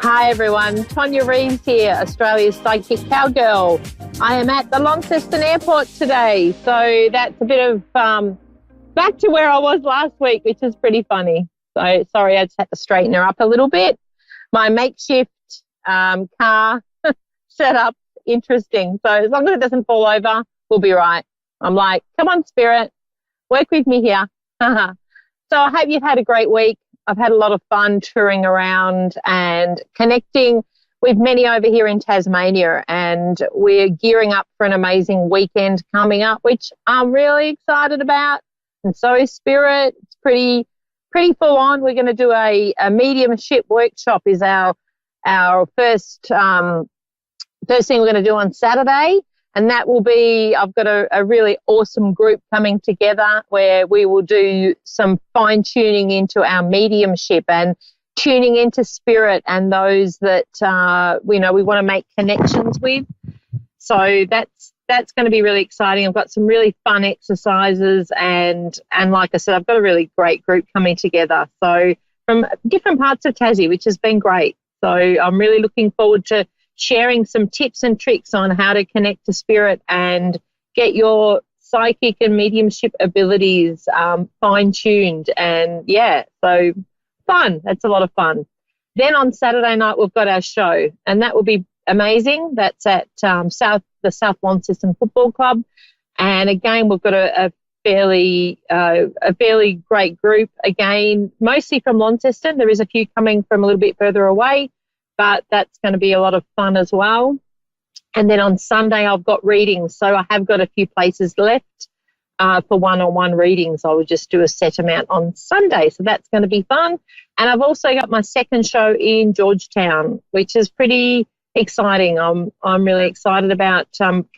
Hi everyone, Tonia Reeves here, Australia's psychic cowgirl. I am at the Launceston Airport today, so that's a bit of back to where I was last week, which is pretty funny. So sorry, I just had to straighten her up a little bit. My makeshift car set up, interesting. So as long as it doesn't fall over, we'll be right. I'm like, come on, Spirit, work with me here. So I hope you've had a great week. I've had a lot of fun touring around and connecting with many over here in Tasmania, and we're gearing up for an amazing weekend coming up, which I'm really excited about. And so is Spirit. It's pretty full on. We're going to do a mediumship workshop is our first thing we're going to do on Saturday. And that will be, I've got a really awesome group coming together where we will do some fine tuning into our mediumship and tuning into spirit and those that, we want to make connections with. So that's going to be really exciting. I've got some really fun exercises and like I said, I've got a really great group coming together. So from different parts of Tassie, which has been great. So I'm really looking forward to sharing some tips and tricks on how to connect to spirit and get your psychic and mediumship abilities fine-tuned. And, so fun. That's a lot of fun. Then on Saturday night, we've got our show, and that will be amazing. That's at the South Launceston Football Club. And, again, we've got a fairly great group, again, mostly from Launceston. There is a few coming from a little bit further away, but that's going to be a lot of fun as well. And then on Sunday, I've got readings. So I have got a few places left for one-on-one readings. I will just do a set amount on Sunday. So that's going to be fun. And I've also got my second show in Georgetown, which is pretty exciting. I'm really excited about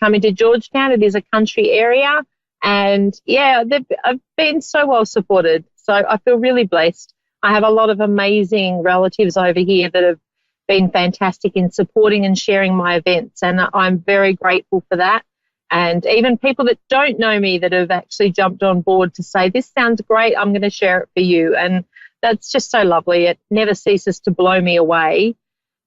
coming to Georgetown. It is a country area. And, I've been so well supported. So I feel really blessed. I have a lot of amazing relatives over here that have been fantastic in supporting and sharing my events, and I'm very grateful for that. And even people that don't know me that have actually jumped on board to say, this sounds great, I'm going to share it for you. And that's just so lovely. It never ceases to blow me away,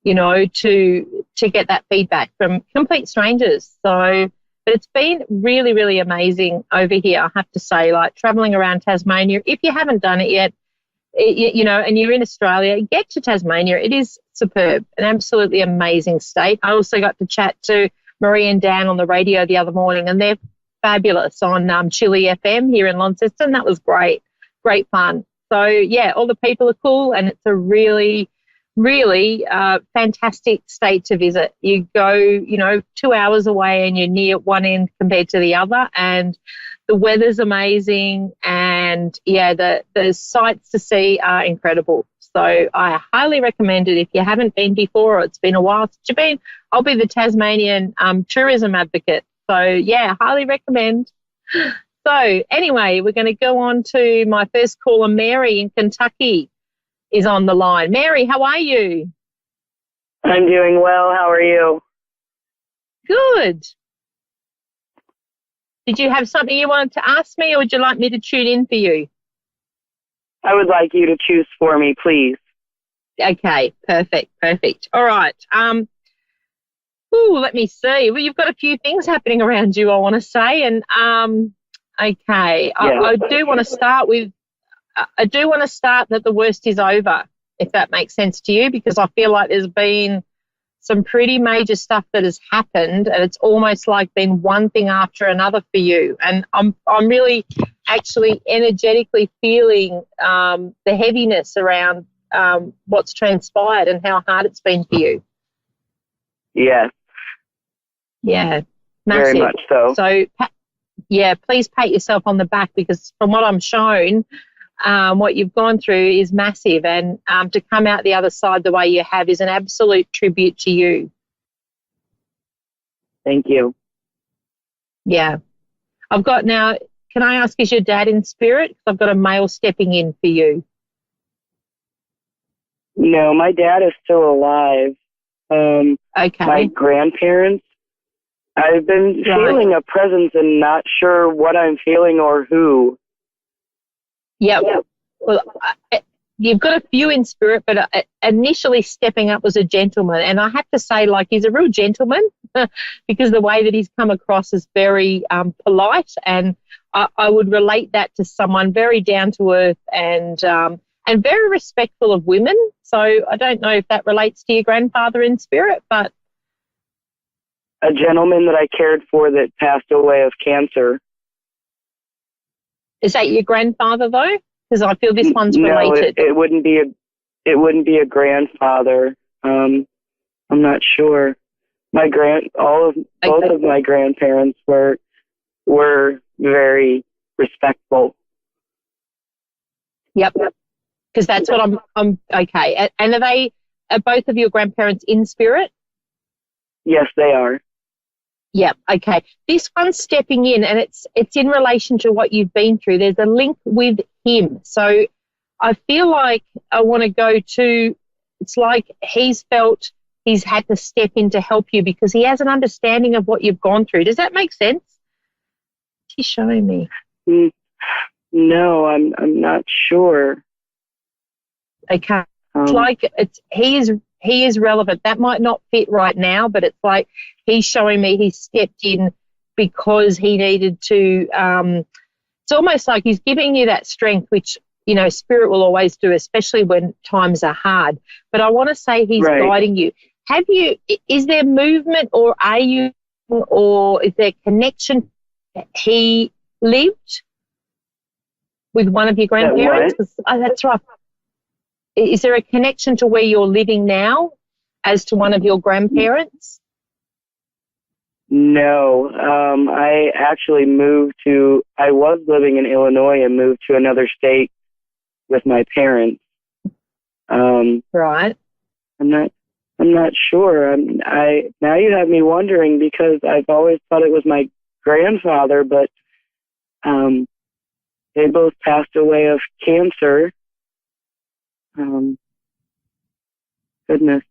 to get that feedback from complete strangers. So, but it's been really, really amazing over here, I have to say, like traveling around Tasmania. If you haven't done it yet, and you're in Australia, get to Tasmania. It is superb, an absolutely amazing state. I also got to chat to Marie and Dan on the radio the other morning, and they're fabulous on Chili FM here in Launceston. That was great fun. So, all the people are cool, and it's a really, really fantastic state to visit. You go, 2 hours away and you're near one end compared to the other, and the weather's amazing, and, the sights to see are incredible. So I highly recommend it if you haven't been before or it's been a while since you've been. I'll be the Tasmanian tourism advocate. So, highly recommend. So anyway, we're going to go on to my first caller. Mary in Kentucky is on the line. Mary, how are you? I'm doing well. How are you? Good. Did you have something you wanted to ask me, or would you like me to tune in for you? I would like you to choose for me, please. Okay, perfect. All right. Let me see. Well, you've got a few things happening around you, I want to say, and okay. Yeah. I do want to start that the worst is over, if that makes sense to you, because I feel like there's been some pretty major stuff that has happened, and it's almost like been one thing after another for you. And I'm really actually energetically feeling the heaviness around what's transpired and how hard it's been for you. Yes. Yeah, massive. Very much so. So, please pat yourself on the back, because from what I'm shown, what you've gone through is massive, and to come out the other side the way you have is an absolute tribute to you. Thank you. Yeah. I've got now, can I ask, is your dad in spirit? 'Cause I've got a male stepping in for you. No, my dad is still alive. Okay. My grandparents, I've been feeling a presence and not sure what I'm feeling or who. Yeah. Well, you've got a few in spirit, but initially stepping up was a gentleman. And I have to say, like, he's a real gentleman because the way that he's come across is very polite, and I would relate that to someone very down to earth and very respectful of women. So I don't know if that relates to your grandfather in spirit, but A gentleman that I cared for that passed away of cancer. is that your grandfather though? Because I feel this one's No, related. it wouldn't be a grandfather. I'm not sure. Both of my grandparents were very respectful. Yep. Because that's what I'm okay. And are both of your grandparents in spirit? Yes, they are. Yeah, okay. This one's stepping in, and it's in relation to what you've been through. There's a link with him. So I feel like I want to go to, it's like he's felt he's had to step in to help you because he has an understanding of what you've gone through. Does that make sense? He's showing me. No, I'm not sure. Okay. It's like he is relevant. That might not fit right now, but it's like he's showing me he stepped in because he needed to. It's almost like he's giving you that strength, which, you know, spirit will always do, especially when times are hard. But I want to say he's guiding you. Is there movement, or are you, or is there connection? He lived with one of your grandparents? That's right. Is there a connection to where you're living now as to one of your grandparents? No. I actually I was living in Illinois and moved to another state with my parents. Right. I'm not sure. Now you have me wondering because I've always thought it was my grandfather, but they both passed away of cancer. Goodness.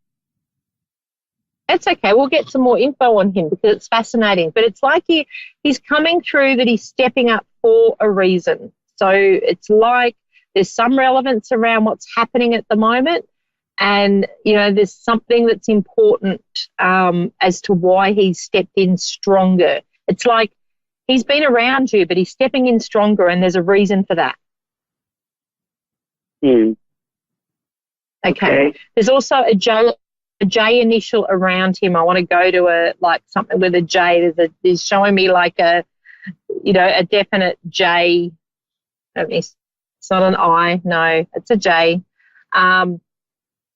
That's okay. We'll get some more info on him because it's fascinating. But it's like he's coming through that he's stepping up for a reason. So it's like there's some relevance around what's happening at the moment. And, you know, there's something that's important as to why he's stepped in stronger. It's like he's been around you, but he's stepping in stronger, and there's a reason for that. Okay. There's also a J initial around him. I want to go to something with a J. He's showing me like a definite J. It's not an I. No, it's a J.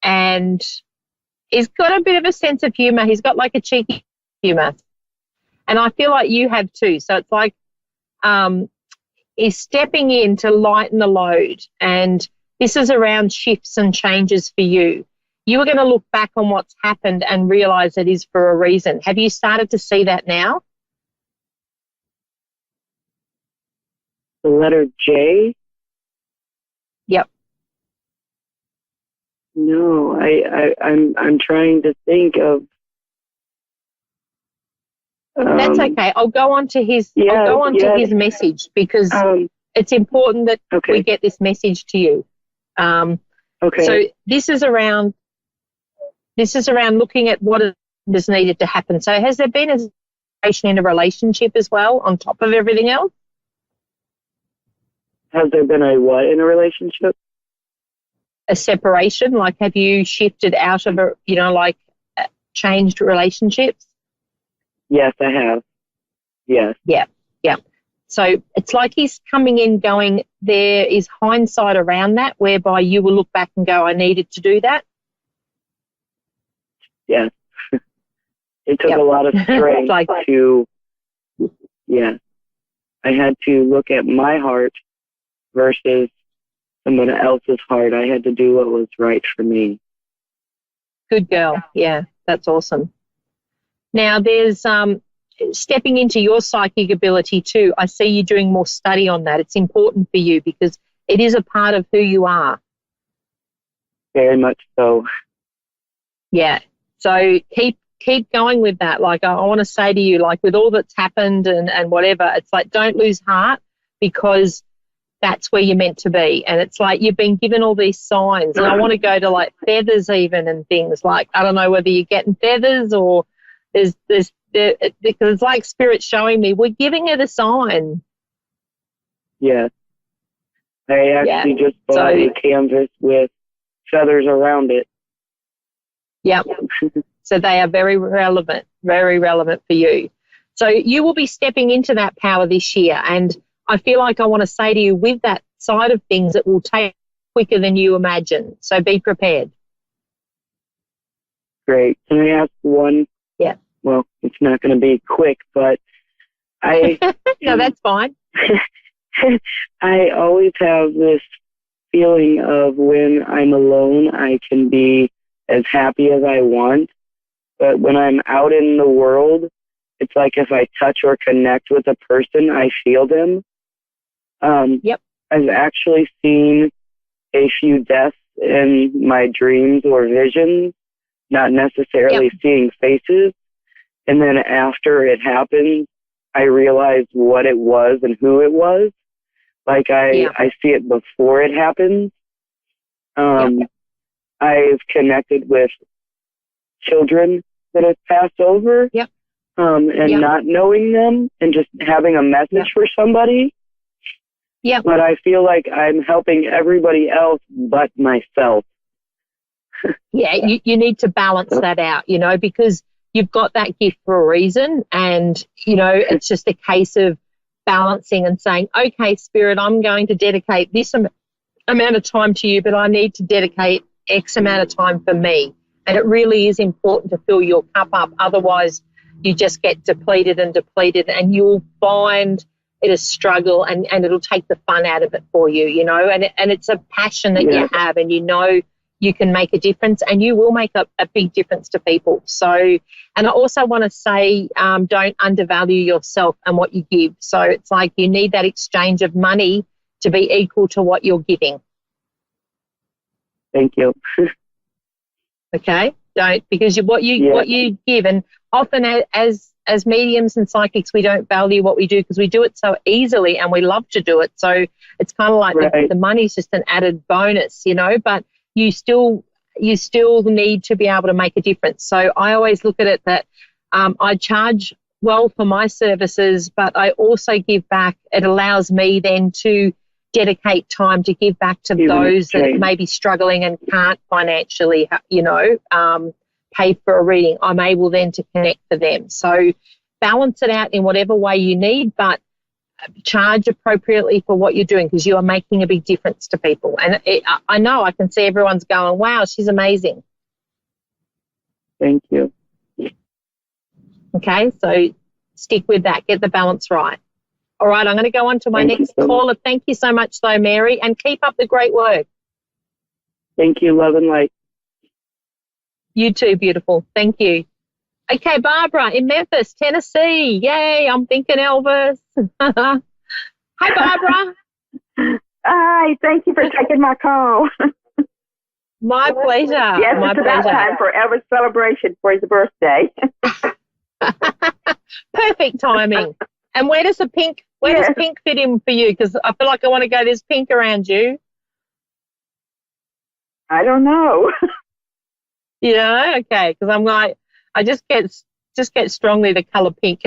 And he's got a bit of a sense of humor. He's got like a cheeky humor. And I feel like you have too. So it's like he's stepping in to lighten the load, and this is around shifts and changes for you. You are going to look back on what's happened and realise it is for a reason. Have you started to see that now? The letter J? Yep. No, I'm trying to think of. That's okay. I'll go on to his. I'll go on to his message because it's important that we get this message to you. Okay. So this is around looking at what is needed to happen. So has there been a separation in a relationship as well on top of everything else? Has there been a what in a relationship? A separation, like have you shifted out of changed relationships? Yes, I have. Yes. Yeah. So it's like he's coming in going, there is hindsight around that whereby you will look back and go, I needed to do that. Yes. It took a lot of strength I had to look at my heart versus someone else's heart. I had to do what was right for me. Good girl. Yeah, that's awesome. Now there's stepping into your psychic ability too. I see you doing more study on that. It's important for you because it is a part of who you are. Very much so. Yeah. So keep going with that. Like I want to say to you, like with all that's happened and whatever, it's like don't lose heart because that's where you're meant to be. And it's like you've been given all these signs. And I want to go to like feathers even and things like, I don't know whether you're getting feathers or because it's like Spirit showing me we're giving it a sign. Yeah. I actually just bought a canvas with feathers around it. Yep. So they are very relevant for you. So you will be stepping into that power this year. And I feel like I want to say to you, with that side of things, it will take quicker than you imagine. So be prepared. Great. Can I ask one? Yeah. Well, it's not going to be quick, but No, that's fine. I always have this feeling of when I'm alone, I can be as happy as I want. But when I'm out in the world, it's like if I touch or connect with a person, I feel them. Yep. I've actually seen a few deaths in my dreams or visions, not necessarily seeing faces. And then after it happened, I realized what it was and who it was. Like I see it before it happens. I've connected with children that have passed over. And not knowing them and just having a message for somebody. But I feel like I'm helping everybody else but myself. You need to balance that out, you know, because you've got that gift for a reason. And, you know, it's just a case of balancing and saying, okay, Spirit, I'm going to dedicate this amount of time to you, but I need to dedicate X amount of time for me. And it really is important to fill your cup up. Otherwise, you just get depleted and you'll find it a struggle and it'll take the fun out of it for you, you know, and it's a passion that you have and you know you can make a difference and you will make a big difference to people. So, and I also want to say don't undervalue yourself and what you give. So it's like you need that exchange of money to be equal to what you're giving. Thank you. Okay, don't, because what you give, and often as mediums and psychics, we don't value what we do because we do it so easily and we love to do it. So it's kind of like the money's just an added bonus, you know, but you still need to be able to make a difference. So I always look at it that I charge well for my services, but I also give back. It allows me then to dedicate time to give back to those that may be struggling and can't financially, you know, pay for a reading. I'm able then to connect for them. So balance it out in whatever way you need, but charge appropriately for what you're doing because you are making a big difference to people. And I know I can see everyone's going, wow, she's amazing. Thank you. Okay, so stick with that. Get the balance right. All right, I'm going to go on to my next caller. Thank you so much, though, Mary, and keep up the great work. Thank you. Love and light. You too, beautiful. Thank you. Okay, Barbara in Memphis, Tennessee. Yay, I'm thinking Elvis. Hi, Barbara. Hi, thank you for taking my call. My pleasure. Yes, my it's pleasure. about time for Elvis' celebration for his birthday. Perfect timing. And where does pink fit in for you? Because I feel like I want to go, there's pink around you. I don't know. You know, okay, because I'm like, I just get strongly the colour pink,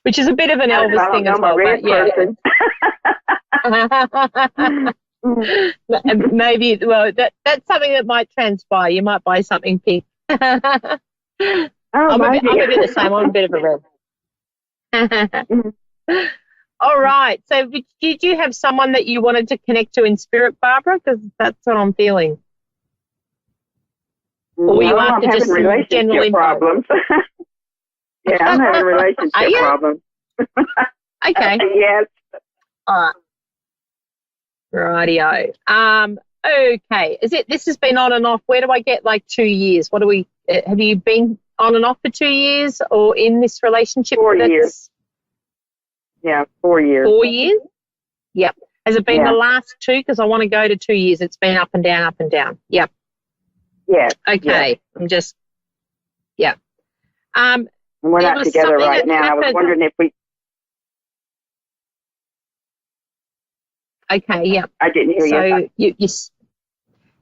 which is a bit of an Elvis thing as well. But maybe, well, that's something that might transpire. You might buy something pink. I'm a bit the same. I'm a bit of a red. All right. So did you have someone that you wanted to connect to in spirit, Barbara? Because that's what I'm feeling. Or you I'm having relationship problems. Yeah, I'm having relationship problems. Okay. Yes. All right. Rightio. Okay. This has been on and off. Where do I get like 2 years? Have you been on and off for 2 years or in this relationship? 4 years. Yeah, 4 years. 4 years? Yep. Has it been the last 2? Because I want to go to 2 years. It's been up and down, up and down. Yep. Yes. Okay. Yes. I'm just, yeah. And we're not together right now. I was wondering if we. Okay, yeah. I didn't hear you. So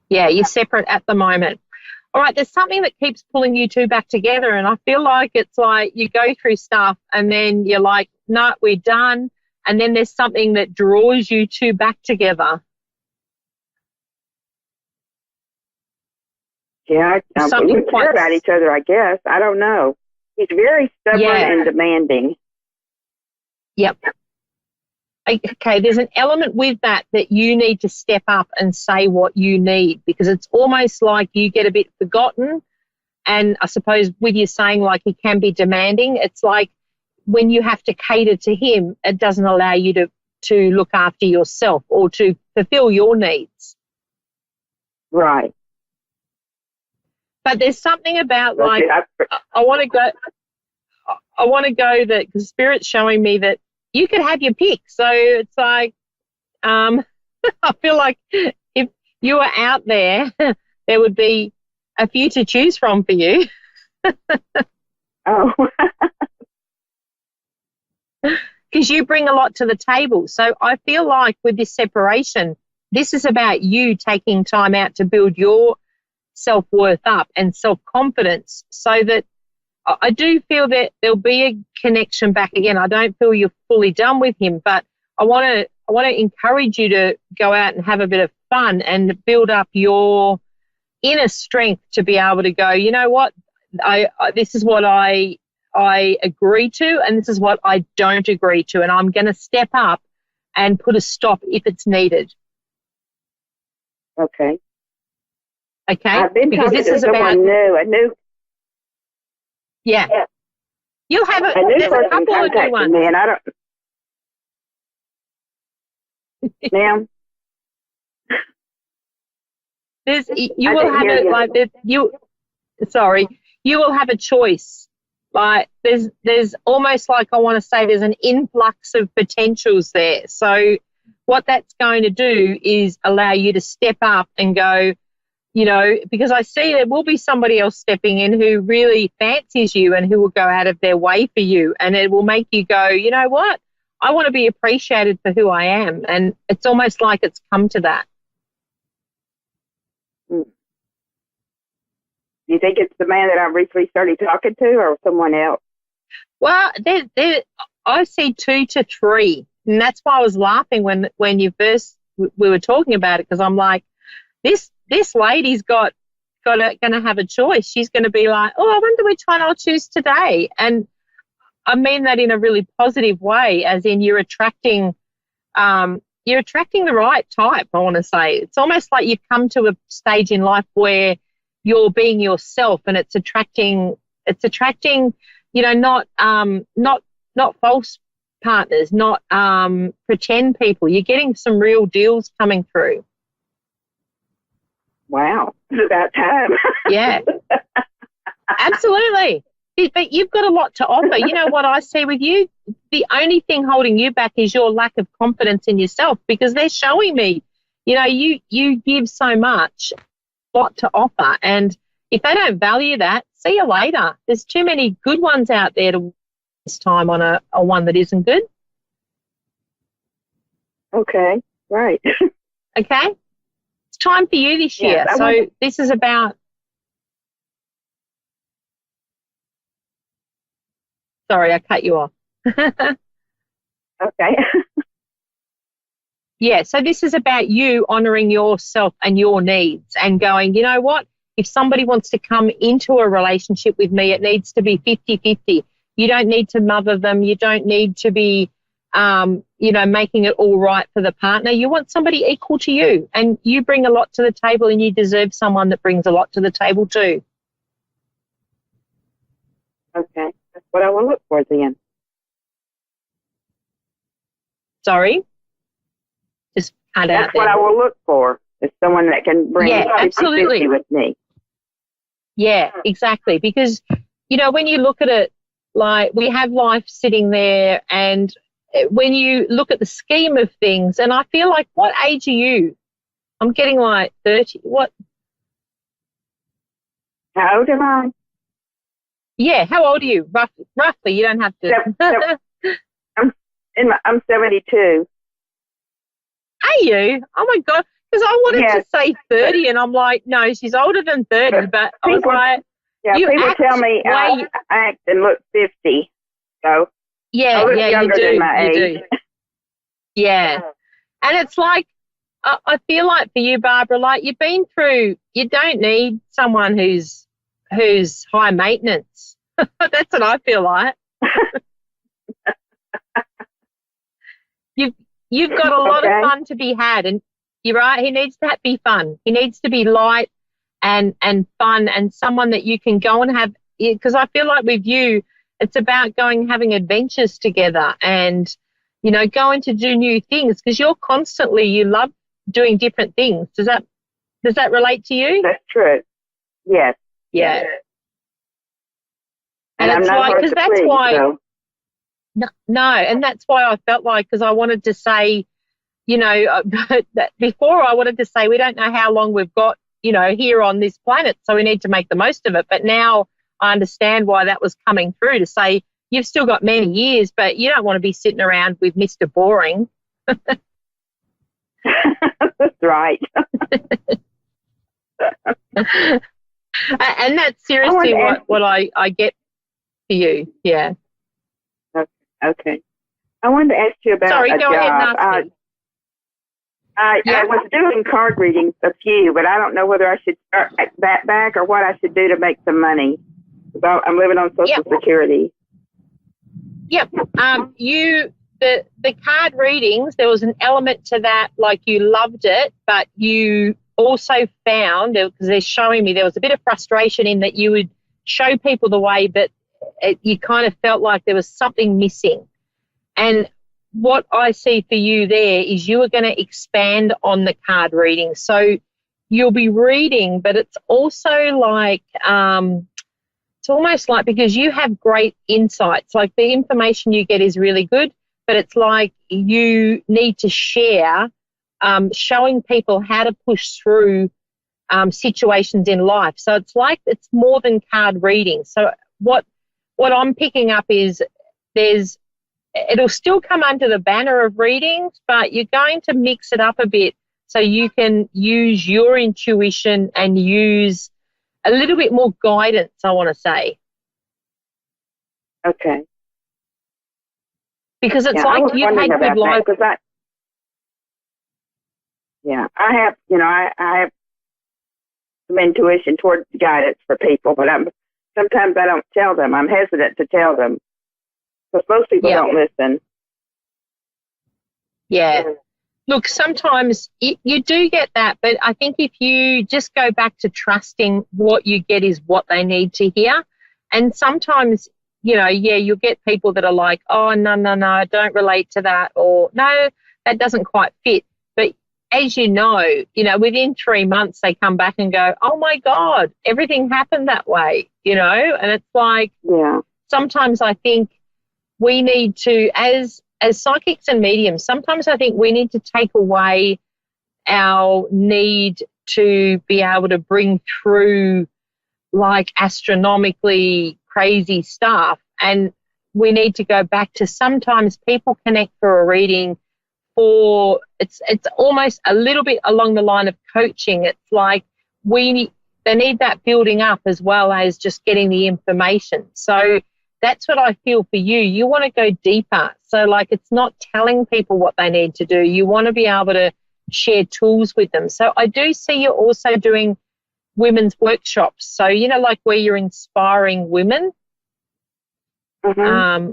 you're separate at the moment. All right, there's something that keeps pulling you two back together, and I feel like it's like you go through stuff and then you're like, no, we're done, and then there's something that draws you two back together. Yeah, we care about each other, I guess. I don't know. He's very stubborn and demanding. Yep. Okay, there's an element with that you need to step up and say what you need, because it's almost like you get a bit forgotten. And I suppose with you saying like he can be demanding, it's like when you have to cater to him, it doesn't allow you to look after yourself or to fulfill your needs. Right. But there's something about like, I want to go that, because Spirit's showing me that you could have your pick. So it's like, I feel like if you were out there, there would be a few to choose from for you. Oh. Because you bring a lot to the table. So I feel like with this separation, this is about you taking time out to build your self-worth up and self-confidence, so that I do feel that there'll be a connection back again. I don't feel you're fully done with him, but I want to encourage you to go out and have a bit of fun and build up your inner strength to be able to go, you know what, this is what I agree to, and this is what I don't agree to, and I'm going to step up and put a stop if it's needed. Okay. Okay. I've been because talking to someone new. Yeah. You'll have a new person contacted me, and I don't. Ma'am. You will have it like that. You will have a choice. Like there's almost like, I want to say, there's an influx of potentials there. So what that's going to do is allow you to step up and go, you know, because I see there will be somebody else stepping in who really fancies you and who will go out of their way for you, and it will make you go, you know what, I want to be appreciated for who I am. And it's almost like it's come to that. Do you think it's the man that I recently started talking to, or someone else? Well, I see 2 to 3, and that's why I was laughing when you first we were talking about it, because I'm like, this lady's going to have a choice. She's going to be like, oh, I wonder which one I'll choose today. And I mean that in a really positive way, as in you're attracting the right type, I want to say. It's almost like you've come to a stage in life where you're being yourself, and it's attracting, you know, not false partners, not pretend people. You're getting some real deals coming through. Wow, it's about time. Yeah, absolutely. But you've got a lot to offer. You know what I see with you? The only thing holding you back is your lack of confidence in yourself, because they're showing me, you know, you give so much, a lot to offer. And if they don't value that, see you later. There's too many good ones out there to waste this time on a one that isn't good. Okay, right. Okay? It's time for you this year. So this is about... Sorry, I cut you off. Okay. Yeah, so this is about you honouring yourself and your needs and going, you know what, if somebody wants to come into a relationship with me, it needs to be 50-50. You don't need to mother them. You don't need to be, you know, making it all right for the partner. You want somebody equal to you, and you bring a lot to the table, and you deserve someone that brings a lot to the table too. Okay, that's what I will look for then. Sorry? Just cut out. That's what I will look for, is someone that can bring 50-50 with me. Yeah, exactly. Because, you know, when you look at it, like, we have life sitting there, and when you look at the scheme of things, and I feel like, what age are you? I'm getting like 30. What? How old am I? Yeah, how old are you? Roughly, you don't have to. I'm 72. you? Oh, my God. Because I wanted to say 30, and I'm like, no, she's older than 30. But I was like, people tell me I act and look 50. So I look younger than my age. Do. Yeah. And it's like, I feel like for you, Barbara, like you've been through, you don't need someone who's high maintenance. That's what I feel like. You've got a lot of fun to be had, and you're right. He needs to be fun. He needs to be light and fun, and someone that you can go and have. Because I feel like with you, it's about having adventures together, and going to do new things. Because you love doing different things. Does that relate to you? That's true. Yes. Yeah. And it's like, because that's why. So. No, and that's why I felt like, because I wanted to say, before I wanted to say we don't know how long we've got, here on this planet, so we need to make the most of it. But now I understand why that was coming through, to say you've still got many years, but you don't want to be sitting around with Mr. Boring. That's right. And that's seriously what I get for you, yeah. Okay. I wanted to ask you about Sorry, a go job. ahead and ask me. I was doing card readings, a few, but I don't know whether I should start that back or what I should do to make some money. I'm living on Social Security. Yep. The card readings, there was an element to that, like you loved it, but you also found, because they're showing me, there was a bit of frustration in that you would show people the way, but you kind of felt like there was something missing. And what I see for you there is you are going to expand on the card reading. So you'll be reading, but it's also like, it's almost like, because you have great insights, like the information you get is really good, but it's like you need to share, showing people how to push through situations in life. So it's like it's more than card reading. So what I'm picking up is it'll still come under the banner of readings, but you're going to mix it up a bit so you can use your intuition and use a little bit more guidance, I want to say. Okay. Because it's like you've had good life. I have, I have some intuition towards guidance for people, but sometimes I don't tell them. I'm hesitant to tell them because most people don't listen. Yeah. Look, sometimes you do get that, but I think if you just go back to trusting what you get is what they need to hear, and sometimes, you'll get people that are like, oh, no, I don't relate to that, or no, that doesn't quite fit. But as within 3 months they come back and go, oh, my God, everything happened that way, and it's like sometimes I think we need to, as psychics and mediums, sometimes I think we need to take away our need to be able to bring through like astronomically crazy stuff. And we need to go back to, sometimes people connect for a reading for, it's almost a little bit along the line of coaching. It's like they need that building up as well as just getting the information. So that's what I feel for you. You want to go deeper. So like it's not telling people what they need to do. You want to be able to share tools with them. So I do see you also doing women's workshops. So, like where you're inspiring women.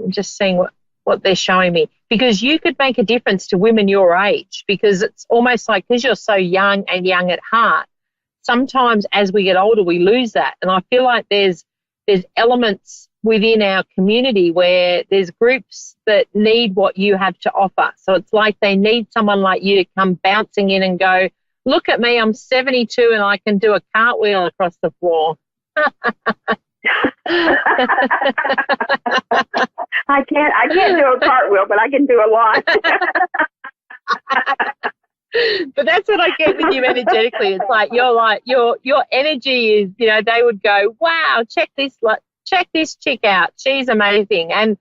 Just seeing what they're showing me. Because you could make a difference to women your age, because it's almost like, because you're so young and young at heart, sometimes as we get older we lose that. And I feel like there's elements within our community where there's groups that need what you have to offer. So it's like they need someone like you to come bouncing in and go, look at me, I'm 72 and I can do a cartwheel across the floor. I can't do a cartwheel, but I can do a lot. But that's what I get with you energetically. It's like your energy is, they would go, wow, check this chick out. She's amazing. And,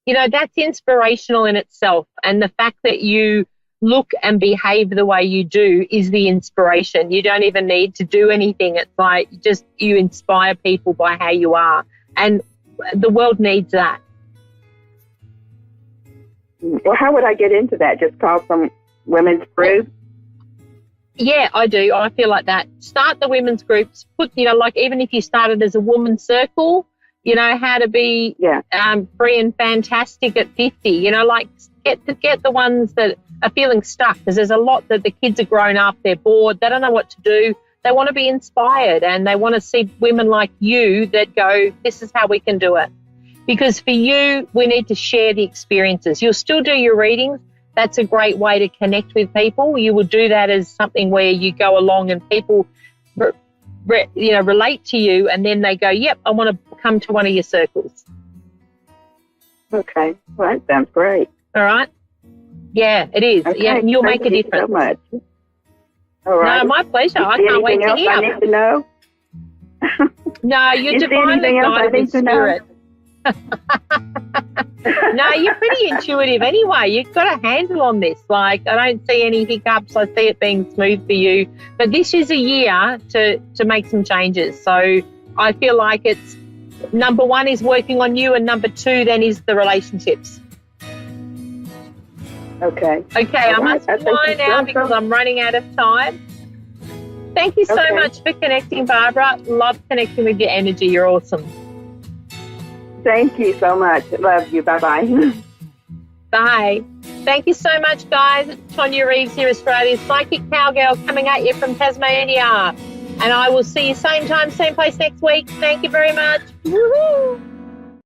that's inspirational in itself. And the fact that you look and behave the way you do is the inspiration. You don't even need to do anything. It's like just you inspire people by how you are. And the world needs that. Well, how would I get into that? Just call some women's group? Yeah, I do. I feel like that. Start the women's groups. Put, like even if you started as a woman's circle, how to be free and fantastic at 50. Like get the ones that are feeling stuck, because there's a lot that the kids are grown up, they're bored, they don't know what to do. They want to be inspired and they want to see women like you that go, this is how we can do it. Because for you, we need to share the experiences. You'll still do your readings. That's a great way to connect with people. You will do that as something where you go along and people, relate to you, and then they go, yep, I want to come to one of your circles. Okay. Well, that sounds great. All right. Yeah, it is. Okay. Yeah, and you'll make a difference. So much. All right. No, my pleasure. I can't wait to hear. I need to know? No, you're divinely guided with spirit. No, you're pretty intuitive anyway. You've got a handle on this. Like, I don't see any hiccups. I see it being smooth for you. But this is a year to make some changes. So I feel like it's number one is working on you, and number two then is the relationships. Okay. Okay, I must fly now because I'm running out of time. Thank you so much for connecting, Barbara. Love connecting with your energy. You're awesome. Thank you so much. Love you. Bye-bye. Bye. Thank you so much, guys. Tonia Reeves here, Australia's Psychic Cowgirl, coming at you from Tasmania. And I will see you same time, same place next week. Thank you very much. Woohoo!